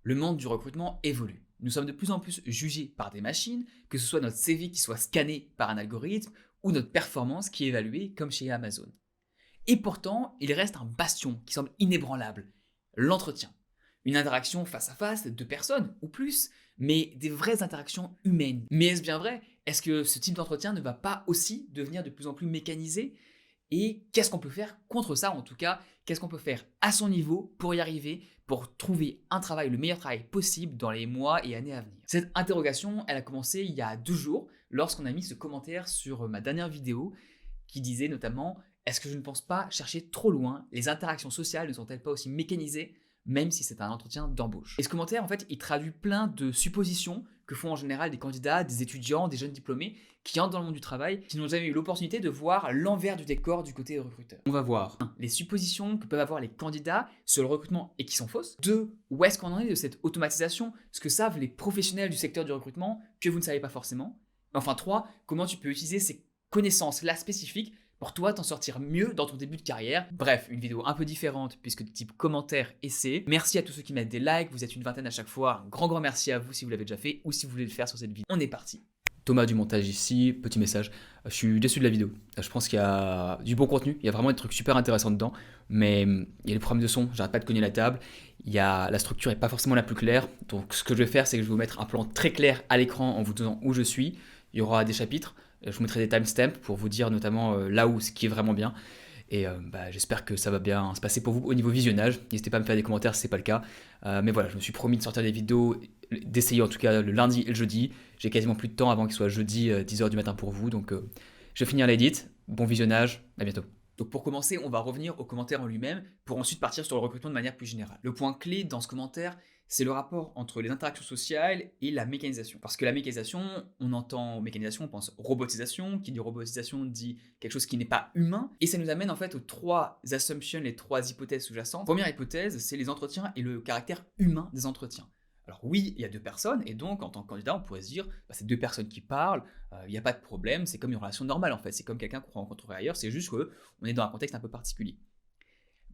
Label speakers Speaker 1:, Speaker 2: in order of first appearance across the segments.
Speaker 1: Le monde du recrutement évolue. Nous sommes de plus en plus jugés par des machines, que ce soit notre CV qui soit scanné par un algorithme ou notre performance qui est évaluée comme chez Amazon. Et pourtant, il reste un bastion qui semble inébranlable, l'entretien. Une interaction face à face de deux personnes ou plus, mais des vraies interactions humaines. Mais est-ce bien vrai? Est-ce que ce type d'entretien ne va pas aussi devenir de plus en plus mécanisé? Et qu'est-ce qu'on peut faire contre ça, en tout cas, qu'est-ce qu'on peut faire à son niveau pour y arriver, pour trouver un travail, le meilleur travail possible dans les mois et années à venir? Cette interrogation, elle a commencé il y a 2 jours, lorsqu'on a mis ce commentaire sur ma dernière vidéo, qui disait notamment: est-ce que je ne pense pas chercher trop loin? Les interactions sociales ne sont-elles pas aussi mécanisées, même si c'est un entretien d'embauche? Et ce commentaire, en fait, il traduit plein de suppositions que font en général des candidats, des étudiants, des jeunes diplômés qui entrent dans le monde du travail, qui n'ont jamais eu l'opportunité de voir l'envers du décor du côté recruteur. On va voir 1. Les suppositions que peuvent avoir les candidats sur le recrutement et qui sont fausses. 2. Où est-ce qu'on en est de cette automatisation? Ce que savent les professionnels du secteur du recrutement que vous ne savez pas forcément. Enfin 3. Comment tu peux utiliser ces connaissances-là spécifiques pour toi t'en sortir mieux dans ton début de carrière. Bref, une vidéo un peu différente puisque de type commentaire, essai. Merci à tous ceux qui mettent des likes, vous êtes une vingtaine à chaque fois. Un grand merci à vous si vous l'avez déjà fait ou si vous voulez le faire sur cette vidéo. On est parti. Thomas du montage ici, petit message. Je suis déçu de la vidéo. Je pense qu'il y a du bon contenu, il y a vraiment des trucs super intéressants dedans, mais il y a des problèmes de son, j'arrête pas de cogner la table. La structure est pas forcément la plus claire. Donc ce que je vais faire, c'est que je vais vous mettre un plan très clair à l'écran en vous disant où je suis. Il y aura des chapitres. Je vous mettrai des timestamps pour vous dire notamment là où ce qui est vraiment bien. Et j'espère que ça va bien se passer pour vous au niveau visionnage. N'hésitez pas à me faire des commentaires si c'est pas le cas. Mais voilà, je me suis promis de sortir des vidéos, d'essayer en tout cas le lundi et le jeudi. J'ai quasiment plus de temps avant qu'il soit jeudi 10h du matin pour vous. Donc je vais finir l'édit. Bon visionnage, à bientôt. Donc pour commencer, on va revenir au commentaire en lui-même pour ensuite partir sur le recrutement de manière plus générale. Le point clé dans ce commentaire, c'est le rapport entre les interactions sociales et la mécanisation. Parce que la mécanisation, on entend mécanisation, on pense robotisation. Qui dit robotisation dit quelque chose qui n'est pas humain. Et ça nous amène en fait aux 3 assumptions, les 3 hypothèses sous-jacentes. Première hypothèse, c'est les entretiens et le caractère humain des entretiens. Alors oui, il y a 2 personnes, et donc en tant que candidat, on pourrait se dire, c'est 2 personnes qui parlent, il n'y a pas de problème, c'est comme une relation normale en fait, c'est comme quelqu'un qu'on rencontrerait ailleurs, c'est juste qu'on est dans un contexte un peu particulier.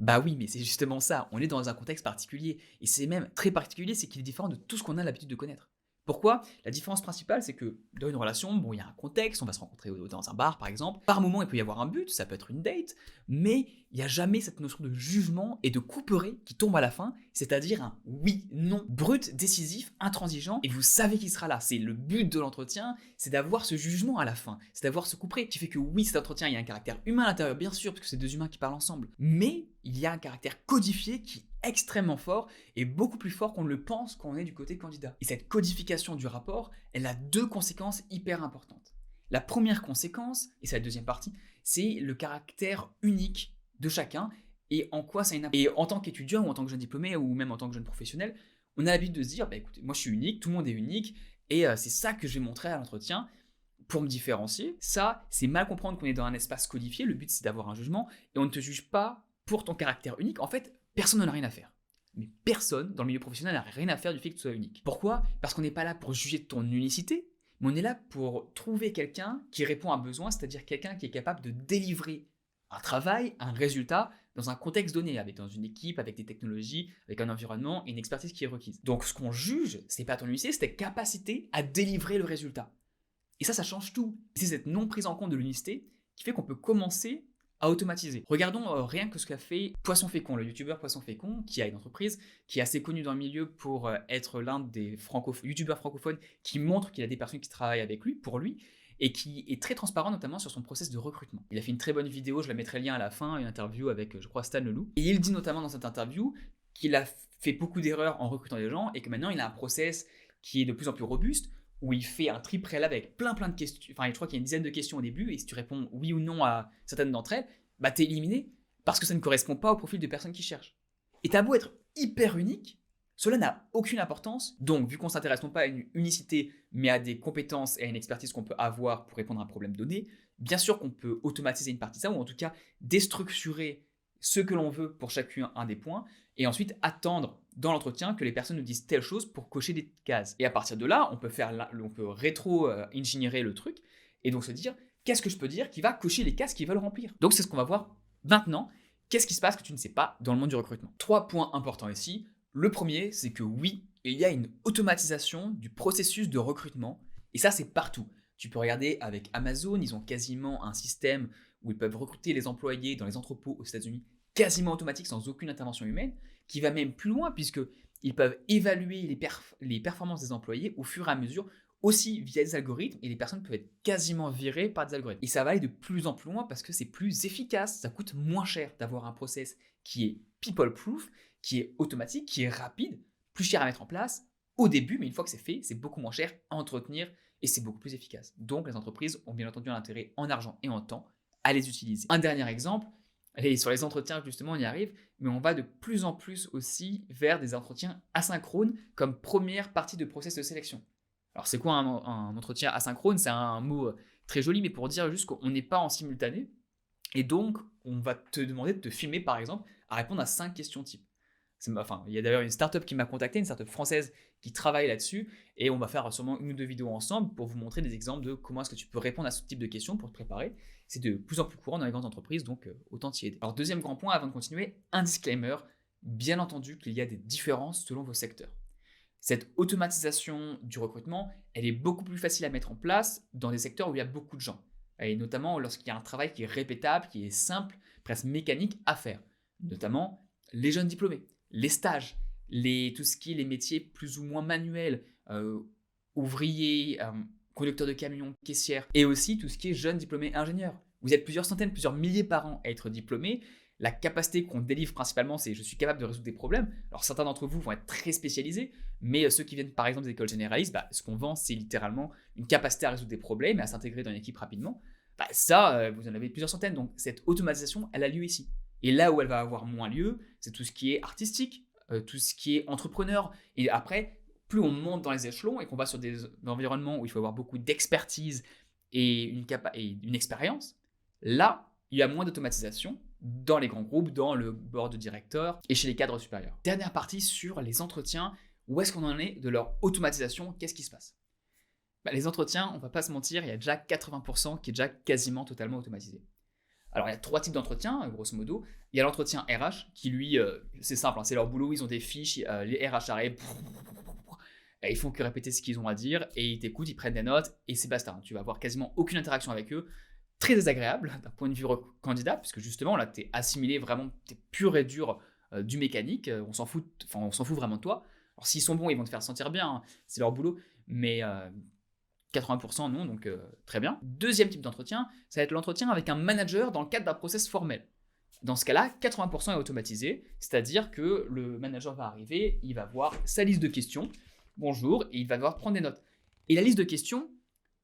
Speaker 1: Bah oui, mais c'est justement ça, on est dans un contexte particulier, et c'est même très particulier, c'est qu'il est différent de tout ce qu'on a l'habitude de connaître. Pourquoi? La différence principale, c'est que dans une relation, bon, il y a un contexte, on va se rencontrer dans un bar par exemple, par moment il peut y avoir un but, ça peut être une date, mais il n'y a jamais cette notion de jugement et de couperet qui tombe à la fin, c'est-à-dire un oui, non, brut, décisif, intransigeant, et vous savez qu'il sera là. C'est le but de l'entretien, c'est d'avoir ce jugement à la fin, c'est d'avoir ce couperet qui fait que oui, cet entretien, il y a un caractère humain à l'intérieur, bien sûr, parce que c'est 2 humains qui parlent ensemble, mais il y a un caractère codifié qui est extrêmement fort et beaucoup plus fort qu'on ne le pense quand on est du côté candidat. Et cette codification du rapport, elle a 2 conséquences hyper importantes. La première conséquence, et c'est la deuxième partie, c'est le caractère unique de chacun et en quoi ça a une importance. Et en tant qu'étudiant ou en tant que jeune diplômé ou même en tant que jeune professionnel, on a l'habitude de se dire, écoutez, moi je suis unique, tout le monde est unique et c'est ça que je vais montrer à l'entretien pour me différencier. Ça, c'est mal comprendre qu'on est dans un espace codifié, le but c'est d'avoir un jugement et on ne te juge pas pour ton caractère unique. En fait, personne n'en a rien à faire. Mais personne dans le milieu professionnel n'a rien à faire du fait que tu sois unique. Pourquoi? Parce qu'on n'est pas là pour juger de ton unicité, mais on est là pour trouver quelqu'un qui répond à un besoin, c'est-à-dire quelqu'un qui est capable de délivrer un travail, un résultat dans un contexte donné, dans une équipe, avec des technologies, avec un environnement et une expertise qui est requise. Donc ce qu'on juge, c'est pas ton unicité, c'est ta capacité à délivrer le résultat. Et ça change tout. C'est cette non prise en compte de l'unicité qui fait qu'on peut commencer à automatiser. Regardons rien que ce qu'a fait Poisson Fécond, le youtubeur Poisson Fécond, qui a une entreprise qui est assez connue dans le milieu pour être l'un des youtubeurs francophones qui montre qu'il a des personnes qui travaillent avec lui, pour lui, et qui est très transparent notamment sur son process de recrutement. Il a fait une très bonne vidéo, je la mettrai le lien à la fin, une interview avec, je crois, Stan Leloup. Et il dit notamment dans cette interview qu'il a fait beaucoup d'erreurs en recrutant des gens et que maintenant il a un process qui est de plus en plus robuste, où il fait un tri préalable avec plein de questions, enfin je crois qu'il y a une dizaine de questions au début, et si tu réponds oui ou non à certaines d'entre elles, t'es éliminé, parce que ça ne correspond pas au profil de personne qui cherche. Et t'as beau être hyper unique, cela n'a aucune importance, donc vu qu'on s'intéresse non pas à une unicité, mais à des compétences et à une expertise qu'on peut avoir pour répondre à un problème donné, bien sûr qu'on peut automatiser une partie de ça, ou en tout cas déstructurer ce que l'on veut pour chacun un des points, et ensuite attendre dans l'entretien que les personnes nous disent telle chose pour cocher des cases. Et à partir de là, on peut rétro-ingénierer le truc, et donc se dire, qu'est-ce que je peux dire qui va cocher les cases qu'ils veulent remplir? Donc c'est ce qu'on va voir maintenant. Qu'est-ce qui se passe que tu ne sais pas dans le monde du recrutement? 3 points importants ici. Le premier, c'est que oui, il y a une automatisation du processus de recrutement. Et ça, c'est partout. Tu peux regarder avec Amazon, ils ont quasiment un système où ils peuvent recruter les employés dans les entrepôts aux États-Unis quasiment automatique sans aucune intervention humaine, qui va même plus loin puisqu'ils peuvent évaluer les performances des employés au fur et à mesure, aussi via des algorithmes, et les personnes peuvent être quasiment virées par des algorithmes. Et ça va aller de plus en plus loin parce que c'est plus efficace, ça coûte moins cher d'avoir un process qui est people-proof, qui est automatique, qui est rapide, plus cher à mettre en place au début, mais une fois que c'est fait, c'est beaucoup moins cher à entretenir et c'est beaucoup plus efficace. Donc les entreprises ont bien entendu un intérêt en argent et en temps à les utiliser. Un dernier exemple, et sur les entretiens justement on y arrive, mais on va de plus en plus aussi vers des entretiens asynchrones comme première partie de process de sélection. Alors c'est quoi un entretien asynchrone? C'est un mot très joli, mais pour dire juste qu'on n'est pas en simultané, et donc on va te demander de te filmer par exemple à répondre à 5 questions type. Enfin, il y a d'ailleurs une startup qui m'a contacté, une startup française qui travaille là-dessus, et on va faire sûrement une ou deux vidéos ensemble pour vous montrer des exemples de comment est-ce que tu peux répondre à ce type de questions pour te préparer. C'est de plus en plus courant dans les grandes entreprises, donc autant t'y aider. Alors deuxième grand point, avant de continuer, un disclaimer, bien entendu qu'il y a des différences selon vos secteurs. Cette automatisation du recrutement, elle est beaucoup plus facile à mettre en place dans des secteurs où il y a beaucoup de gens, et notamment lorsqu'il y a un travail qui est répétable, qui est simple, presque mécanique à faire, notamment les jeunes diplômés. Les stages, tout ce qui est les métiers plus ou moins manuels, ouvriers, conducteurs de camions, caissières, et aussi tout ce qui est jeunes diplômés ingénieurs. Vous êtes plusieurs centaines, plusieurs milliers par an à être diplômés. La capacité qu'on délivre principalement, c'est je suis capable de résoudre des problèmes. Alors certains d'entre vous vont être très spécialisés, mais ceux qui viennent par exemple des écoles généralistes, ce qu'on vend, c'est littéralement une capacité à résoudre des problèmes et à s'intégrer dans une équipe rapidement. Ça, vous en avez plusieurs centaines, donc cette automatisation, elle a lieu ici. Et là où elle va avoir moins lieu, c'est tout ce qui est artistique, tout ce qui est entrepreneur. Et après, plus on monte dans les échelons et qu'on va sur des environnements où il faut avoir beaucoup d'expertise et une expérience, là, il y a moins d'automatisation dans les grands groupes, dans le board de directeur et chez les cadres supérieurs. Dernière partie sur les entretiens, où est-ce qu'on en est de leur automatisation, qu'est-ce qui se passe? Les entretiens, on ne va pas se mentir, il y a déjà 80% qui est déjà quasiment totalement automatisé. Alors, il y a 3 types d'entretiens, grosso modo. Il y a l'entretien RH, qui lui, c'est simple, c'est leur boulot, ils ont des fiches, les RH arrivent, ils font que répéter ce qu'ils ont à dire, et ils t'écoutent, ils prennent des notes, et c'est basta. Tu vas avoir quasiment aucune interaction avec eux. Très désagréable d'un point de vue candidat, puisque justement, là, tu es assimilé vraiment, tu es pur et dur du mécanique, on s'en fout vraiment de toi. Alors, s'ils sont bons, ils vont te faire sentir bien, c'est leur boulot, mais 80% non, donc très bien. Deuxième type d'entretien, ça va être l'entretien avec un manager dans le cadre d'un process formel. Dans ce cas-là, 80% est automatisé, c'est-à-dire que le manager va arriver, il va voir sa liste de questions, bonjour, et il va devoir prendre des notes. Et la liste de questions,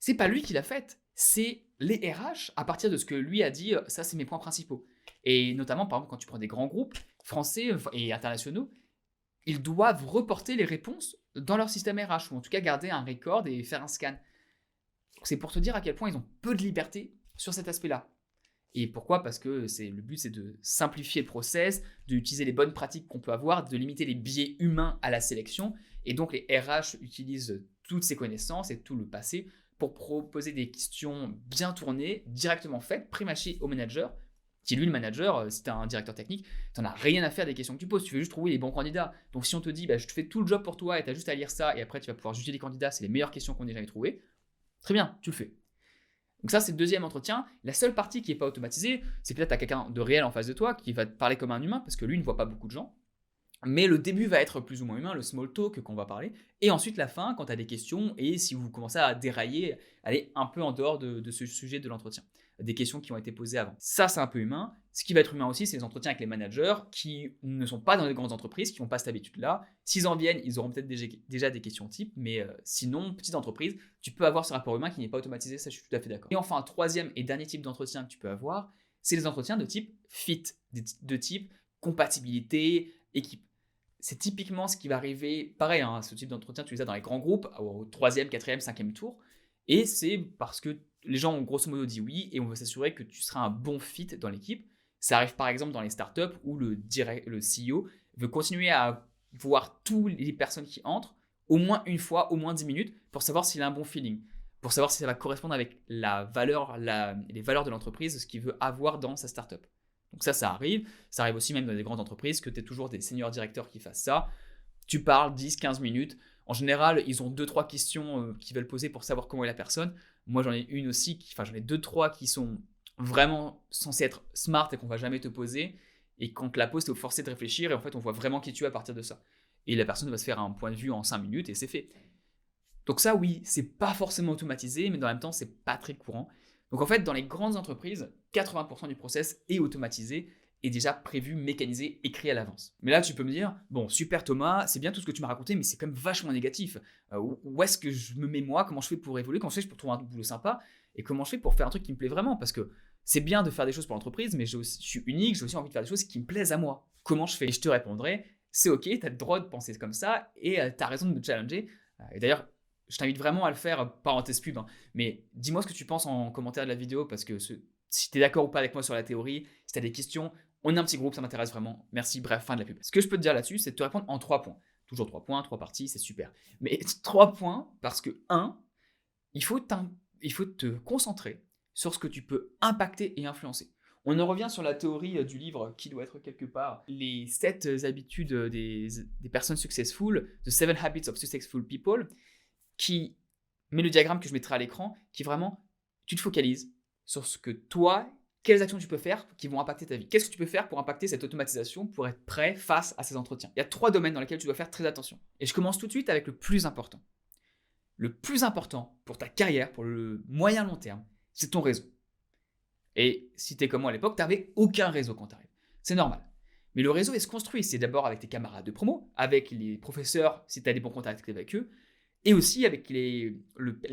Speaker 1: c'est pas lui qui l'a faite, c'est les RH, à partir de ce que lui a dit, ça c'est mes points principaux. Et notamment, par exemple, quand tu prends des grands groupes français et internationaux, ils doivent reporter les réponses dans leur système RH, ou en tout cas garder un record et faire un scan. C'est pour te dire à quel point ils ont peu de liberté sur cet aspect-là. Et pourquoi? Parce que le but, c'est de simplifier le process, d'utiliser les bonnes pratiques qu'on peut avoir, de limiter les biais humains à la sélection. Et donc, les RH utilisent toutes ces connaissances et tout le passé pour proposer des questions bien tournées, directement faites, pré-matchées au manager, qui lui, le manager, si tu as un directeur technique, tu n'en as rien à faire des questions que tu poses, tu veux juste trouver les bons candidats. Donc, si on te dit, je te fais tout le job pour toi et tu as juste à lire ça, et après, tu vas pouvoir juger les candidats, c'est les meilleures questions qu'on ait jamais trouvées, très bien, tu le fais. Donc ça, c'est le deuxième entretien. La seule partie qui n'est pas automatisée, c'est que là, tu as quelqu'un de réel en face de toi qui va te parler comme un humain, parce que lui ne voit pas beaucoup de gens. Mais le début va être plus ou moins humain, le small talk qu'on va parler. Et ensuite, la fin, quand tu as des questions, et si vous commencez à dérailler, aller un peu en dehors de ce sujet de l'entretien. Des questions qui ont été posées avant. Ça, c'est un peu humain. Ce qui va être humain aussi, c'est les entretiens avec les managers qui ne sont pas dans les grandes entreprises, qui n'ont pas cette habitude-là. S'ils en viennent, ils auront peut-être déjà des questions types, mais sinon, petite entreprise, tu peux avoir ce rapport humain qui n'est pas automatisé, ça je suis tout à fait d'accord. Et enfin, un troisième et dernier type d'entretien que tu peux avoir, c'est les entretiens de type fit, de type compatibilité, équipe. C'est typiquement ce qui va arriver, pareil, ce type d'entretien, tu les as dans les grands groupes, au 3e, 4e, 5e tour, et c'est parce que les gens ont grosso modo dit oui, et on veut s'assurer que tu seras un bon fit dans l'équipe. Ça arrive par exemple dans les startups où le CEO veut continuer à voir toutes les personnes qui entrent, au moins une fois, au moins 10 minutes, pour savoir s'il a un bon feeling, pour savoir si ça va correspondre avec les valeurs de l'entreprise, ce qu'il veut avoir dans sa startup. Donc ça arrive aussi même dans des grandes entreprises, que tu aies toujours des seniors directeurs qui fassent ça. Tu parles 10-15 minutes. En général, ils ont 2-3 questions qu'ils veulent poser pour savoir comment est la personne. Moi, j'en ai une aussi, j'en ai 2-3 qui sont vraiment censées être smart et qu'on va jamais te poser. Et quand on te la pose, tu es forcé de réfléchir et en fait, on voit vraiment qui tu es à partir de ça. Et la personne va se faire un point de vue en 5 minutes et c'est fait. Donc ça, oui, c'est pas forcément automatisé, mais dans le même temps, c'est pas très courant. Donc en fait, dans les grandes entreprises, 80% du process est automatisé et déjà prévu, mécanisé, écrit à l'avance. Mais là, tu peux me dire, bon, super Thomas, c'est bien tout ce que tu m'as raconté, mais c'est quand même vachement négatif. Où est-ce que je me mets moi? Comment je fais pour évoluer? Comment je fais pour trouver un boulot sympa? Et comment je fais pour faire un truc qui me plaît vraiment? Parce que c'est bien de faire des choses pour l'entreprise, mais je suis unique, j'ai aussi envie de faire des choses qui me plaisent à moi. Comment je fais? Et je te répondrai, c'est ok, tu as le droit de penser comme ça et tu as raison de me challenger. Et d'ailleurs, je t'invite vraiment à le faire, parenthèse pub, hein, mais dis-moi ce que tu penses en commentaire de la vidéo parce que si tu es d'accord ou pas avec moi sur la théorie, si tu as des questions, on est un petit groupe, ça m'intéresse vraiment. Merci, bref, fin de la pub. Ce que je peux te dire là-dessus, c'est de te répondre en 3 points. Toujours 3 points, 3 parties, c'est super. Mais 3 points parce que 1, il faut te concentrer sur ce que tu peux impacter et influencer. On en revient sur la théorie du livre qui doit être quelque part, les 7 habitudes des personnes successful, The 7 Habits of Successful People, qui met le diagramme que je mettrai à l'écran, qui vraiment, tu te focalises sur ce que toi, quelles actions tu peux faire qui vont impacter ta vie. Qu'est-ce que tu peux faire pour impacter cette automatisation, pour être prêt face à ces entretiens? Il y a 3 domaines dans lesquels tu dois faire très attention. Et je commence tout de suite avec le plus important. Le plus important pour ta carrière, pour le moyen long terme, c'est ton réseau. Et si tu es comme moi à l'époque, tu n'avais aucun réseau quand tu arrives. C'est normal. Mais le réseau, il se construit. C'est d'abord avec tes camarades de promo, avec les professeurs, si tu as des bons contacts avec eux, et aussi avec les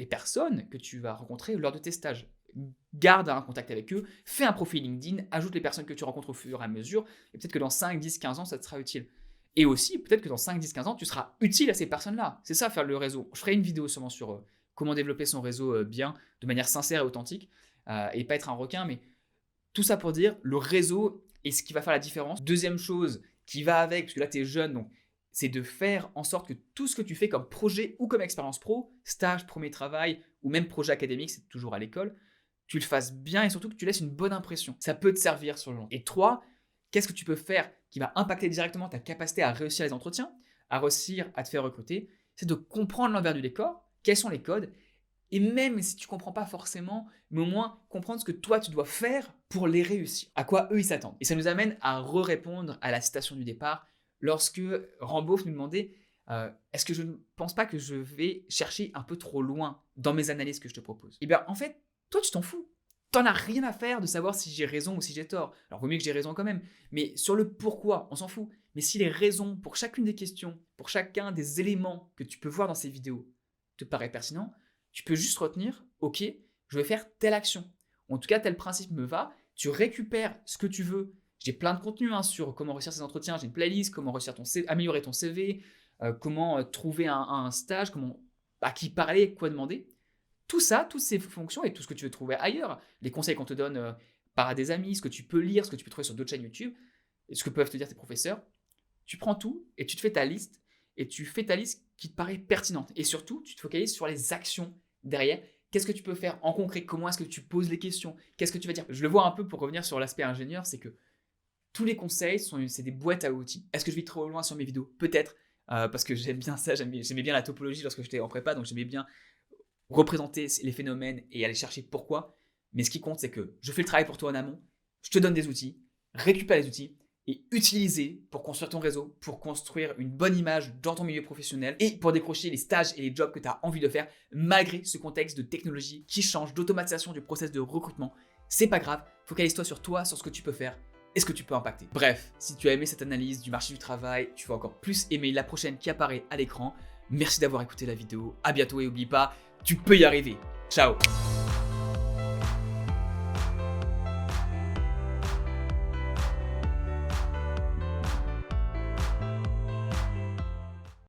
Speaker 1: personnes que tu vas rencontrer lors de tes stages. Garde un contact avec eux, fais un profil LinkedIn, ajoute les personnes que tu rencontres au fur et à mesure, et peut-être que dans 5, 10, 15 ans, ça te sera utile. Et aussi, peut-être que dans 5, 10, 15 ans, tu seras utile à ces personnes-là. C'est ça, faire le réseau. Je ferai une vidéo sûrement sur comment développer son réseau bien, de manière sincère et authentique, et pas être un requin, mais tout ça pour dire, le réseau est ce qui va faire la différence. Deuxième chose qui va avec, parce que là, tu es jeune, donc c'est de faire en sorte que tout ce que tu fais comme projet ou comme expérience pro, stage, premier travail ou même projet académique, c'est toujours à l'école, tu le fasses bien et surtout que tu laisses une bonne impression. Ça peut te servir sur le long. Et 3, qu'est-ce que tu peux faire qui va impacter directement ta capacité à réussir les entretiens, à réussir à te faire recruter? C'est de comprendre l'envers du décor, quels sont les codes, et même si tu ne comprends pas forcément, mais au moins comprendre ce que toi tu dois faire pour les réussir, à quoi eux ils s'attendent. Et ça nous amène à répondre à la citation du départ, lorsque Ramboff nous demandait est-ce que je ne pense pas que je vais chercher un peu trop loin dans mes analyses que je te propose? Eh bien, en fait, toi, tu t'en fous. T'en as rien à faire de savoir si j'ai raison ou si j'ai tort. Alors, vaut mieux que j'ai raison quand même. Mais sur le pourquoi, on s'en fout. Mais si les raisons pour chacune des questions, pour chacun des éléments que tu peux voir dans ces vidéos te paraît pertinent, tu peux juste retenir, ok, je vais faire telle action. En tout cas, tel principe me va. Tu récupères ce que tu veux. J'ai plein de contenu sur comment réussir ces entretiens. J'ai une playlist, comment réussir améliorer ton CV, comment trouver un stage, à qui parler, quoi demander. Tout ça, toutes ces fonctions et tout ce que tu veux trouver ailleurs, les conseils qu'on te donne par des amis, ce que tu peux lire, ce que tu peux trouver sur d'autres chaînes YouTube, et ce que peuvent te dire tes professeurs, tu prends tout et tu te fais ta liste, et tu fais ta liste qui te paraît pertinente. Et surtout, tu te focalises sur les actions derrière. Qu'est-ce que tu peux faire en concret? Comment est-ce que tu poses les questions? Qu'est-ce que tu vas dire? Je le vois un peu pour revenir sur l'aspect ingénieur, c'est que tous les conseils, c'est des boîtes à outils. Est-ce que je vais trop loin sur mes vidéos? Peut-être, parce que j'aime bien ça, j'aimais bien la topologie lorsque j'étais en prépa, donc j'aimais bien représenter les phénomènes et aller chercher pourquoi. Mais ce qui compte, c'est que je fais le travail pour toi en amont, je te donne des outils, récupère les outils et utilise-les pour construire ton réseau, pour construire une bonne image dans ton milieu professionnel et pour décrocher les stages et les jobs que tu as envie de faire malgré ce contexte de technologie qui change, d'automatisation du process de recrutement. C'est pas grave, focalise-toi sur toi, sur ce que tu peux faire et ce que tu peux impacter. Bref, si tu as aimé cette analyse du marché du travail, tu vas encore plus aimer la prochaine qui apparaît à l'écran. Merci d'avoir écouté la vidéo, à bientôt et n'oublie pas, tu peux y arriver. Ciao!